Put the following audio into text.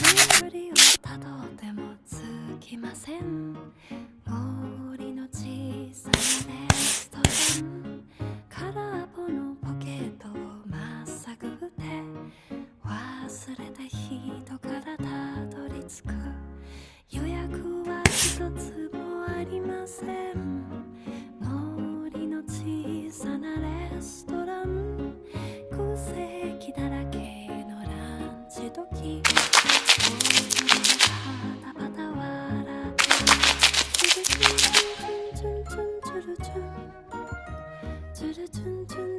巡りをたどってもつきません。森の小さなレストラン、空っぽのポケットをまっさぐって忘れた人からたどり着く。予約は一つもありません。森の小さなレストラン、空席だらけのランチ時、パタパタ笑ってチュルチュンチュンチュンチュンチュルチュンチュルチュンチュン